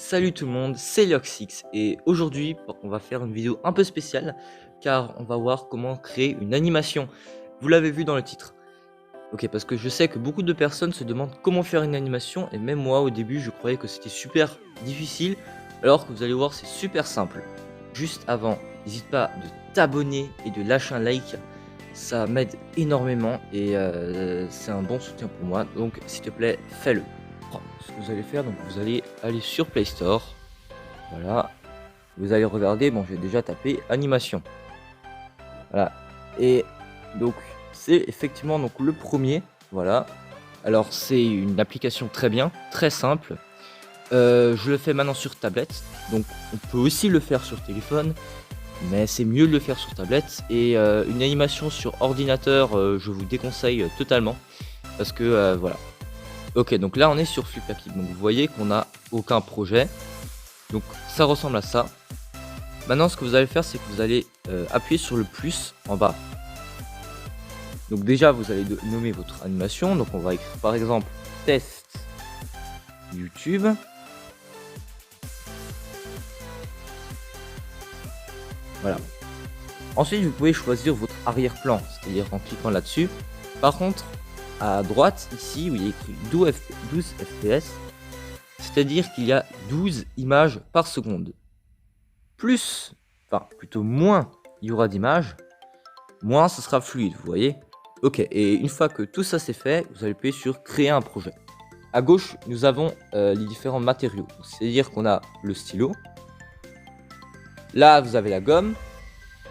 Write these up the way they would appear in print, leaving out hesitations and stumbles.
Salut tout le monde, c'est Lioxix et aujourd'hui on va faire une vidéo un peu spéciale car on va voir comment créer une animation. Vous l'avez vu dans le titre. Ok, parce que je sais que beaucoup de personnes se demandent comment faire une animation et même moi au début je croyais que c'était super difficile alors que vous allez voir c'est super simple. Juste avant, n'hésite pas de t'abonner et de lâcher un like, ça m'aide énormément et c'est un bon soutien pour moi, donc s'il te plaît fais-le. Ce que vous allez faire, donc vous allez aller sur Play Store, voilà, vous allez regarder, bon j'ai déjà tapé animation, voilà, et donc c'est effectivement donc le premier, voilà, alors c'est une application très bien, très simple, je le fais maintenant sur tablette, donc on peut aussi le faire sur téléphone, mais c'est mieux de le faire sur tablette, et une animation sur ordinateur, je vous déconseille totalement, parce que voilà. Ok, donc là on est sur Flipkit, donc vous voyez qu'on n'a aucun projet, donc ça ressemble à ça. Maintenant ce que vous allez faire c'est que vous allez appuyer sur le plus en bas. Donc déjà vous allez nommer votre animation, donc on va écrire par exemple test YouTube. Voilà. Ensuite vous pouvez choisir votre arrière-plan, c'est-à-dire en cliquant là-dessus. Par contre à droite ici où il y a écrit 12 fps, c'est-à-dire qu'il y a 12 images par seconde. Plus, enfin plutôt moins il y aura d'images, moins ce sera fluide, vous voyez. Ok, et une fois que tout ça c'est fait, vous allez appuyer sur créer un projet. À gauche, nous avons les différents matériaux, c'est-à-dire qu'on a le stylo. Là, vous avez la gomme.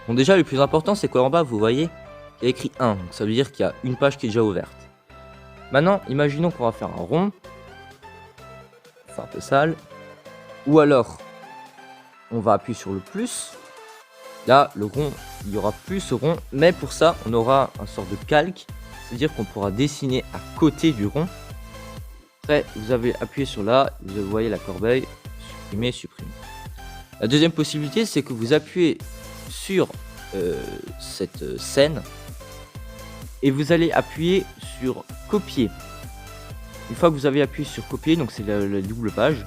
Bon, déjà, le plus important, c'est qu'en bas, vous voyez, il y a écrit 1, donc ça veut dire qu'il y a une page qui est déjà ouverte. Maintenant, imaginons qu'on va faire un rond. C'est un peu sale. Ou alors, on va appuyer sur le plus. Là, le rond, il n'y aura plus ce rond, mais pour ça, on aura un sort de calque, c'est-à-dire qu'on pourra dessiner à côté du rond. Après, vous avez appuyé sur là, vous voyez la corbeille, supprimer, supprimer. La deuxième possibilité, c'est que vous appuyez sur cette scène et vous allez appuyer sur copier. Une fois que vous avez appuyé sur copier, donc c'est la double page,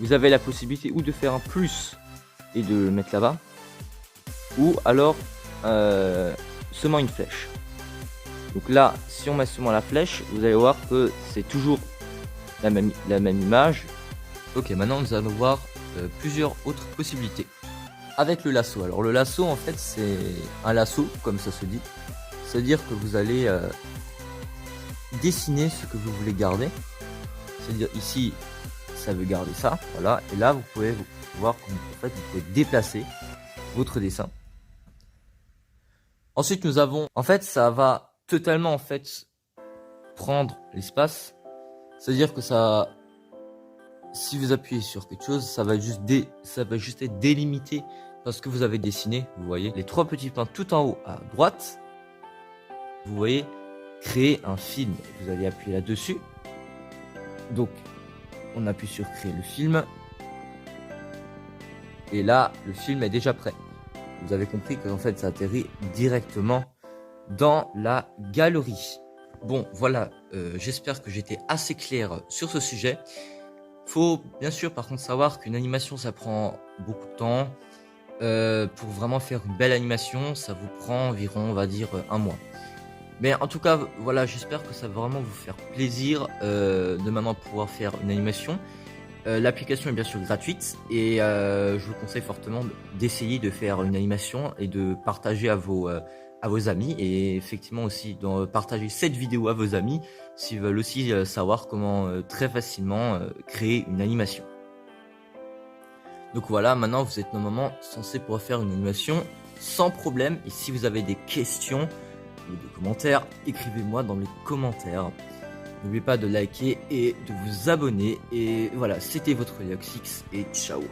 vous avez la possibilité ou de faire un plus et de le mettre là-bas, ou alors seulement une flèche. Donc là, si on met seulement la flèche, vous allez voir que c'est toujours la même image. Ok, maintenant nous allons voir plusieurs autres possibilités. Avec le lasso, alors le lasso en fait c'est un lasso comme ça se dit, c'est-à-dire que vous allez dessiner ce que vous voulez garder, c'est-à-dire ici ça veut garder ça, voilà, et là vous pouvez voir qu'en fait vous pouvez déplacer votre dessin. Ensuite nous avons, en fait ça va totalement en fait prendre l'espace, c'est-à-dire que ça, si vous appuyez sur quelque chose, ça va juste être délimité parce que vous avez dessiné, vous voyez les trois petits points tout en haut à droite, vous voyez créer un film, vous allez appuyer là-dessus, donc on appuie sur créer le film, et là le film est déjà prêt. Vous avez compris qu'en fait ça atterrit directement dans la galerie. Bon voilà, j'espère que j'étais assez clair sur ce sujet. Faut bien sûr par contre savoir qu'une animation ça prend beaucoup de temps. Pour vraiment faire une belle animation, ça vous prend environ, on va dire, un mois. Mais en tout cas, voilà, j'espère que ça va vraiment vous faire plaisir de maintenant pouvoir faire une animation. L'application est bien sûr gratuite et je vous conseille fortement d'essayer de faire une animation et de partager à vos amis, et effectivement aussi de partager cette vidéo à vos amis s'ils veulent aussi savoir comment très facilement créer une animation. Donc voilà, maintenant vous êtes normalement censé pouvoir faire une animation sans problème. Et si vous avez des questions ou des commentaires, écrivez-moi dans les commentaires. N'oubliez pas de liker et de vous abonner. Et voilà, c'était votre Lioxix et ciao.